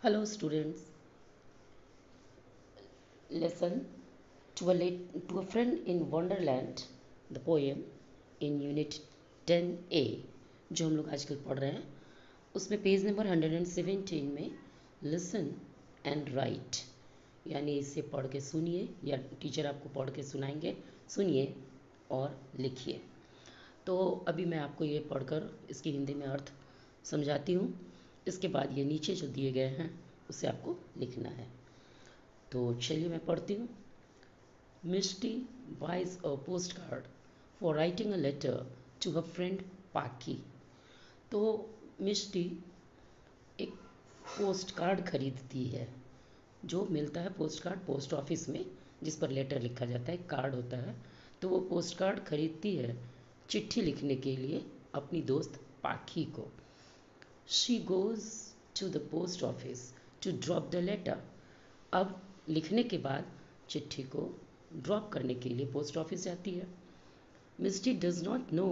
Hello students, listen to a friend in Wonderland, the poem in unit 10A जो हम लोग आजकल पढ़ रहे हैं उसमें पेज नंबर 117 में लिसन एंड राइट यानी इसे पढ़ के सुनिए या टीचर आपको पढ़ के सुनाएंगे, सुनिए और लिखिए। तो अभी मैं आपको ये पढ़कर इसकी हिंदी में अर्थ समझाती हूँ। इसके बाद ये नीचे जो दिए गए हैं उसे आपको लिखना है। तो चलिए मैं पढ़ती हूँ। मिस्टी buys a postcard for writing a letter to her friend पाकी। तो मिस्टी एक पोस्ट कार्ड खरीदती है, जो मिलता है पोस्ट कार्ड पोस्ट ऑफिस में जिस पर लेटर लिखा जाता है, कार्ड होता है। तो वो पोस्ट कार्ड खरीदती है चिट्ठी लिखने के लिए अपनी दोस्त पाखी को। She goes to the post office to drop the letter. अब लिखने के बाद चिट्ठी को ड्रॉप करने के लिए पोस्ट ऑफिस जाती है। Misty does not know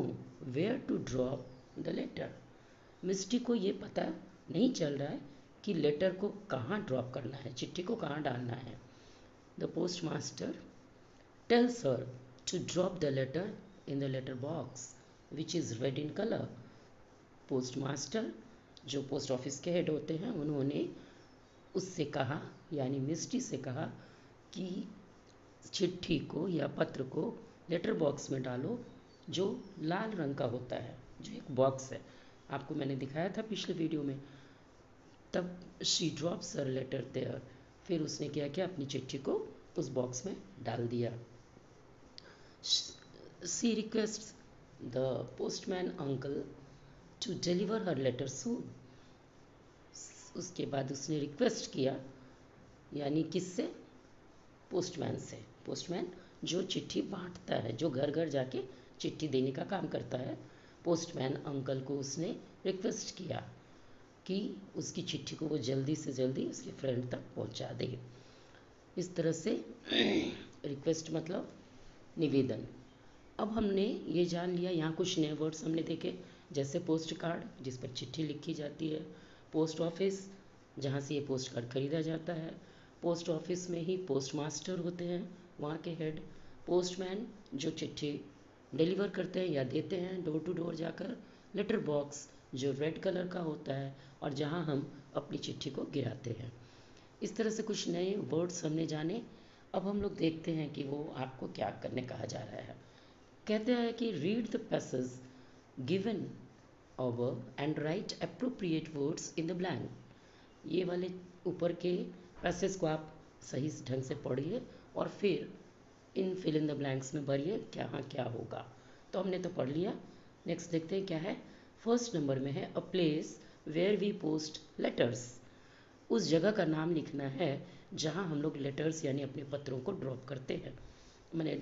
where to drop the letter. Misty को ये पता नहीं चल रहा है कि लेटर को कहाँ ड्रॉप करना है, चिट्ठी को कहाँ डालना है। The post master tells her to drop the letter in the letter box which is red in colour. Post master जो पोस्ट ऑफिस के हेड होते हैं उन्होंने उससे कहा, यानी मिस्टी से कहा कि चिट्ठी को या पत्र को लेटर बॉक्स में डालो जो लाल रंग का होता है, जो एक बॉक्स है, आपको मैंने दिखाया था पिछले वीडियो में। तब she drops her letter there, फिर उसने क्या किया, अपनी चिट्ठी को उस बॉक्स में डाल दिया। She requests the postman uncle to deliver her letter soon. उसके बाद उसने रिक्वेस्ट किया, यानी किससे, पोस्टमैन से। पोस्टमैन जो चिट्ठी बांटता है, जो घर घर जाके चिट्ठी देने का काम करता है, पोस्टमैन अंकल को उसने रिक्वेस्ट किया कि उसकी चिट्ठी को वो जल्दी से जल्दी उसके फ्रेंड तक पहुंचा दे। इस तरह से रिक्वेस्ट मतलब निवेदन। अब हमने ये जान लिया, यहाँ कुछ नए वर्ड्स हमने देखे, जैसे पोस्ट कार्ड जिस पर चिट्ठी लिखी जाती है, पोस्ट ऑफिस जहाँ से ये पोस्ट कार्ड खरीदा जाता है, पोस्ट ऑफिस में ही पोस्ट मास्टर होते हैं वहाँ के हेड, पोस्टमैन जो चिट्ठी डिलीवर करते हैं या देते हैं डोर टू डोर जाकर, लेटर बॉक्स जो रेड कलर का होता है और जहाँ हम अपनी चिट्ठी को गिराते हैं। इस तरह से कुछ नए वर्ड्स हमने जाने। अब हम लोग देखते हैं कि वो आपको क्या करने कहा जा रहा है। कहते हैं कि read the passage given above and right appropriate words in the blank. ये वाले ऊपर के पैसेज को आप सही ढंग से पढ़िए और फिर इन फिल इन द ब्लैंक्स में भरिए क्या होगा। तो हमने तो पढ़ लिया। नेक्स्ट देखते हैं क्या है। फर्स्ट नंबर में है a place where we post letters. उस जगह का नाम लिखना है जहाँ हम लोग लेटर्स यानी अपने पत्रों को ड्रॉप करते हैं, मैंने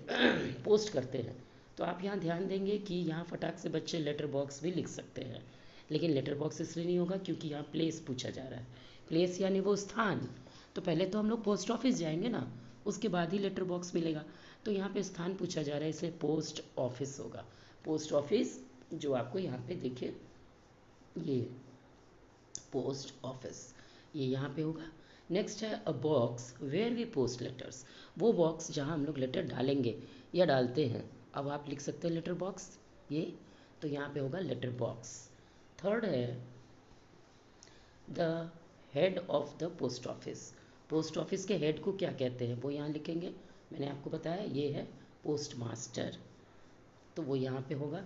पोस्ट करते हैं। तो आप यहाँ ध्यान देंगे कि यहाँ फटाक से बच्चे लेटर बॉक्स भी लिख सकते हैं, लेकिन लेटर बॉक्स इसलिए नहीं होगा क्योंकि यहाँ प्लेस पूछा जा रहा है। प्लेस यानी वो स्थान। तो पहले तो हम लोग पोस्ट ऑफिस जाएंगे ना, उसके बाद ही लेटर बॉक्स मिलेगा। तो यहाँ पे स्थान पूछा जा रहा है, इसलिए पोस्ट ऑफिस होगा। पोस्ट ऑफिस जो आपको यहाँ पे देखिए, ये पोस्ट ऑफिस, ये यहाँ पे होगा। नेक्स्ट है a box where we post letters. वो बॉक्स जहाँ हम लोग लेटर डालेंगे या डालते हैं। अब आप लिख सकते हैं लेटर बॉक्स, ये तो यहाँ पे होगा लेटर बॉक्स। थर्ड है the head of the post office. Post office के हेड को क्या कहते हैं वो यहाँ लिखेंगे, मैंने आपको बताया ये है पोस्ट मास्टर, तो वो यहाँ पे होगा।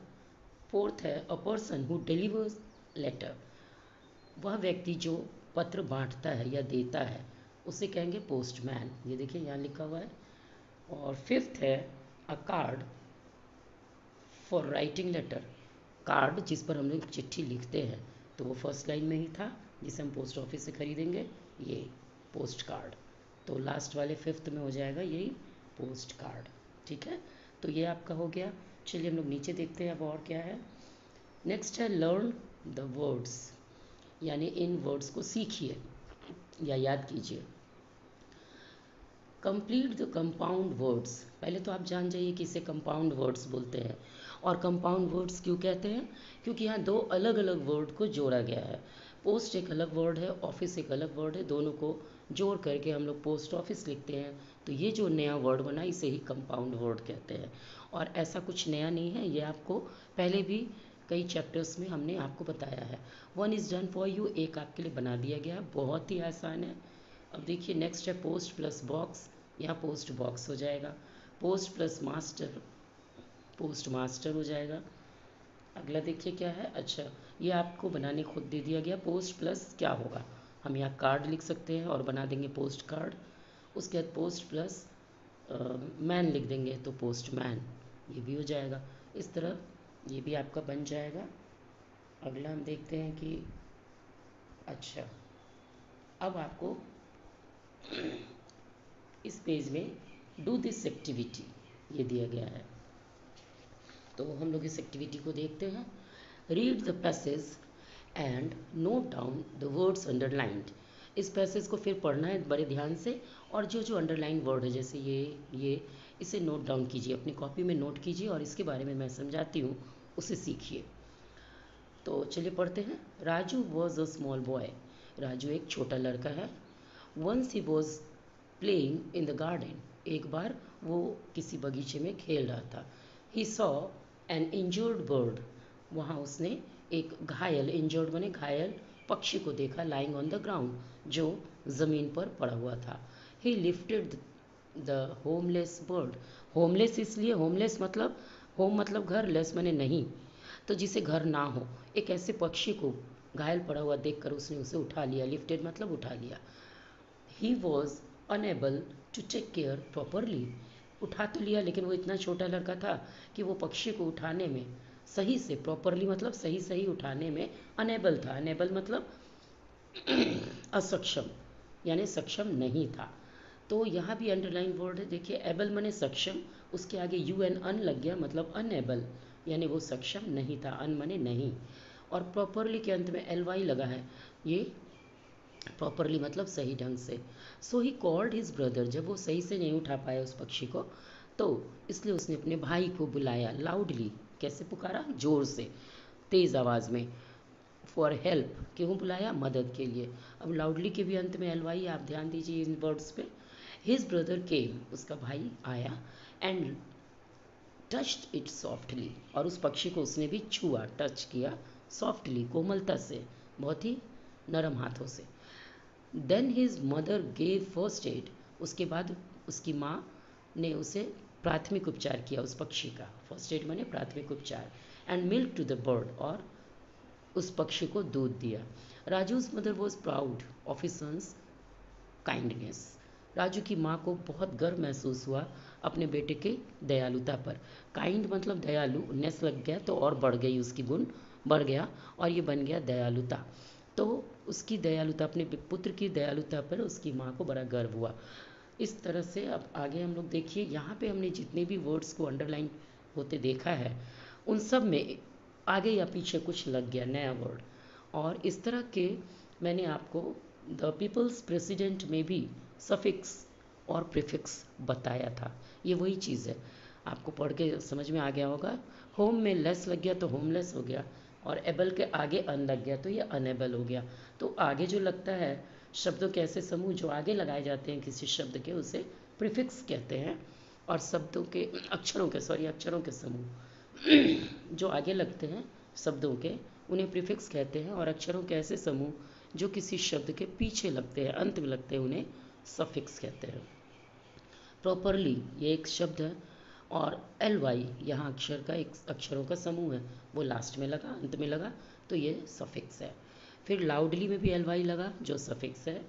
फोर्थ है a person who delivers letter. वह व्यक्ति जो पत्र बांटता है या देता है उसे कहेंगे पोस्टमैन, ये देखिए यहाँ लिखा हुआ है। और फिफ्थ है a card for writing letter. Card जिस पर हम लोग चिट्ठी लिखते हैं, तो वो फर्स्ट लाइन में ही था जिसे हम पोस्ट ऑफिस से खरीदेंगे, ये पोस्ट कार्ड। तो लास्ट वाले फिफ्थ में हो जाएगा यही पोस्ट कार्ड, ठीक है। तो ये आपका हो गया। चलिए हम लोग नीचे देखते हैं अब और क्या है। नेक्स्ट है लर्न द वर्ड्स, यानी इन वर्ड्स को सीखिए या याद कीजिए। Complete the compound words. पहले तो आप जान जाइए कि इसे कंपाउंड वर्ड्स बोलते हैं। और कंपाउंड वर्ड्स क्यों कहते हैं, क्योंकि यहाँ दो अलग अलग वर्ड को जोड़ा गया है। पोस्ट एक अलग वर्ड है, ऑफिस एक अलग वर्ड है, दोनों को जोड़ करके हम लोग पोस्ट ऑफिस लिखते हैं। तो ये जो नया वर्ड बना इसे ही कंपाउंड वर्ड कहते हैं। और ऐसा कुछ नया नहीं है, ये आपको पहले भी कई चैप्टर्स में हमने आपको बताया है। One is done for you, एक आपके लिए बना दिया गया है, बहुत ही आसान है। अब देखिए नेक्स्ट है पोस्ट प्लस बॉक्स, यहाँ पोस्ट बॉक्स हो जाएगा। Post plus master, post master हो जाएगा। अगला देखिए क्या है, अच्छा ये आपको बनाने खुद दे दिया गया। पोस्ट प्लस क्या होगा, हम यहाँ कार्ड लिख सकते हैं और बना देंगे पोस्ट कार्ड। उसके बाद पोस्ट प्लस मैन लिख देंगे तो पोस्ट मैन, ये भी हो जाएगा। इस तरह ये भी आपका बन जाएगा। अगला हम देखते हैं कि अच्छा अब आपको इस पेज में डू दिस एक्टिविटी ये दिया गया है, तो हम लोग इस एक्टिविटी को देखते हैं। Read the passage and note down the words underlined. इस पैसेज को फिर पढ़ना है बड़े ध्यान से, और जो जो अंडरलाइन वर्ड है जैसे ये इसे नोट डाउन कीजिए, अपनी कॉपी में नोट कीजिए और इसके बारे में मैं समझाती हूँ, उसे सीखिए। तो चलिए पढ़ते हैं। Raju was a small boy, Raju एक छोटा लड़का है। Once he was playing in the garden, एक बार वो किसी बगीचे में खेल रहा था। He saw an injured bird, वहाँ उसने एक घायल, इंजर्ड माने घायल पक्षी को देखा, लाइंग ऑन द ग्राउंड, जो ज़मीन पर पड़ा हुआ था। ही lifted the homeless bird, homeless इसलिए, होमलेस मतलब होम मतलब घर, लेस माने नहीं, तो जिसे घर ना हो, एक ऐसे पक्षी को घायल पड़ा हुआ देखकर उसने उसे उठा लिया। लिफ्टेड मतलब उठा लिया। He was unable to take care properly, उठा तो लिया लेकिन वो इतना छोटा लड़का था कि वो पक्षी को उठाने में सही से, प्रॉपरली मतलब सही सही उठाने में अनेबल था। अनेबल मतलब असक्षम, यानी सक्षम नहीं था। तो यहाँ भी अंडरलाइन वर्ड है, देखिए एबल माने सक्षम, उसके आगे यू एन अन लग गया, मतलब अनएबल, यानी वो सक्षम नहीं था, अन माने नहीं। और प्रॉपरली के अंत में एल वाई लगा है, ये प्रॉपरली मतलब सही ढंग से। सो ही कॉल्ड हिज ब्रदर, जब वो सही से नहीं उठा पाया उस पक्षी को, तो इसलिए उसने अपने भाई को बुलाया लाउडली। कैसे पुकारा, जोर से, तेज़ आवाज़ में। फॉर हेल्प, क्यों बुलाया, मदद के लिए। अब लाउडली के भी अंत में एल वाई, आप ध्यान दीजिए इन वर्ड्स पे। हिज ब्रदर केम, उसका भाई आया, एंड टच्ड इट सॉफ्टली, और उस पक्षी को उसने भी छुआ, टच किया, सॉफ्टली कोमलता से, बहुत ही नरम हाथों से। Then his mother gave first aid, उसके बाद उसकी माँ ने उसे प्राथमिक उपचार किया उस पक्षी का, फर्स्ट एड माने प्राथमिक उपचार। And milk to the bird, और उस पक्षी को दूध दिया। Raju's mother was proud of his son's kindness, राजू की माँ को बहुत गर्व महसूस हुआ अपने बेटे के दयालुता पर। काइंड मतलब दयालु, नेस लग गया तो और बढ़ गई, उसकी गुण बढ़ गया और ये बन गया दयालुता। तो उसकी दयालुता, अपने पुत्र की दयालुता पर उसकी माँ को बड़ा गर्व हुआ। इस तरह से अब आगे हम लोग देखिए, यहाँ पे हमने जितने भी वर्ड्स को अंडरलाइन होते देखा है, उन सब में आगे या पीछे कुछ लग गया नया वर्ड। और इस तरह के मैंने आपको द पीपल्स प्रेसिडेंट में भी सफिक्स और प्रीफिक्स बताया था, ये वही चीज़ है, आपको पढ़ के समझ में आ गया होगा। होम में लेस लग गया तो होमलेस हो गया, और एबल के आगे अन लग गया तो ये अनेबल हो गया। तो आगे जो लगता है शब्दों के ऐसे समूह जो आगे लगाए जाते हैं किसी शब्द के, उसे प्रीफिक्स कहते हैं। और शब्दों के अक्षरों के समूह जो आगे लगते हैं शब्दों के, उन्हें प्रीफिक्स कहते हैं। और अक्षरों के ऐसे समूह जो किसी शब्द के पीछे लगते हैं, अंत में लगते हैं, उन्हें सफिक्स कहते हैं। प्रॉपरली ये एक शब्द है, और एल वाई यहाँ अक्षर का, एक अक्षरों का समूह है, वो लास्ट में लगा, अंत में लगा, तो ये सफिक्स है। फिर लाउडली में भी एल वाई लगा जो सफिक्स है,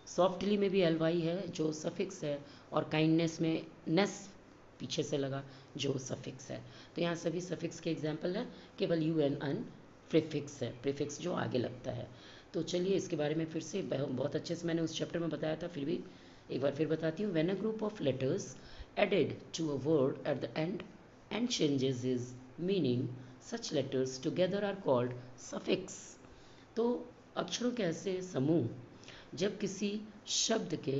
सॉफ्टली में भी एल वाई है जो सफिक्स है, और काइंडनेस में नेस पीछे से लगा जो सफिक्स है। तो यहाँ सभी सफिक्स के एग्जाम्पल है, केवल यू एन अन प्रीफिक्स है, प्रीफिक्स जो आगे लगता है। तो चलिए इसके बारे में फिर से, बहुत अच्छे से मैंने उस चैप्टर में बताया था, फिर भी एक बार फिर बताती हूँ। When a group of letters added to a word at the end and changes its meaning, such letters together are called suffix। तो अक्षरों के ऐसे समूह जब किसी शब्द के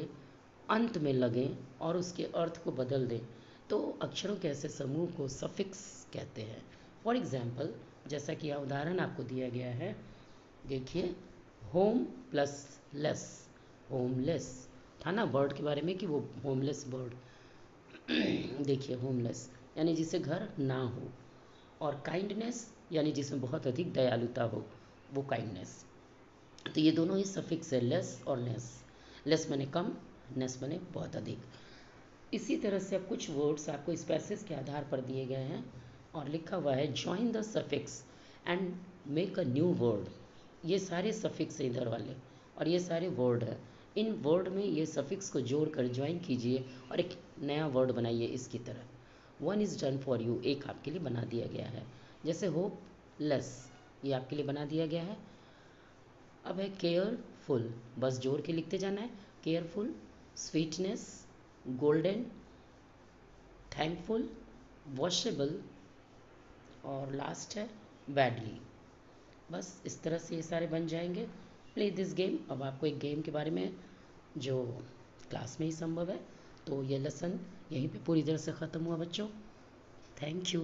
अंत में लगें और उसके अर्थ को बदल दें, तो अक्षरों के ऐसे समूह को सफिक्स कहते हैं। फॉर एग्जाम्पल, जैसा कि यह उदाहरण आपको दिया गया है, देखिए होम प्लस लेस, होमलेस था ना बर्ड के बारे में कि वो होमलेस बर्ड। देखिए होमलेस यानी जिसे घर ना हो, और काइंडनेस यानी जिसमें बहुत अधिक दयालुता हो, वो काइंडनेस। तो ये दोनों ही सफिक्स है, लेस और नेस। लेस माने कम, नेस माने बहुत अधिक। इसी तरह से अब कुछ वर्ड्स आपको स्पेसेस के आधार पर दिए गए हैं और लिखा हुआ है join the suffix and make a new word. ये सारे सफिक्स हैं इधर वाले और ये सारे वर्ड हैं। इन वर्ड में ये सफिक्स को जोड़कर ज्वाइन कीजिए और एक नया वर्ड बनाइए इसकी तरह। One is done for you, एक आपके लिए बना दिया गया है। जैसे होप लेस, ये आपके लिए बना दिया गया है। अब है केयरफुल, बस जोड़ के लिखते जाना है। Careful, sweetness, golden, thankful, washable और लास्ट है बैडली। बस इस तरह से ये सारे बन जाएंगे। Play this game. अब आपको एक गेम के बारे में जो क्लास में ही संभव है, तो ये लेसन यहीं पे पूरी तरह से ख़त्म हुआ बच्चों। Thank you.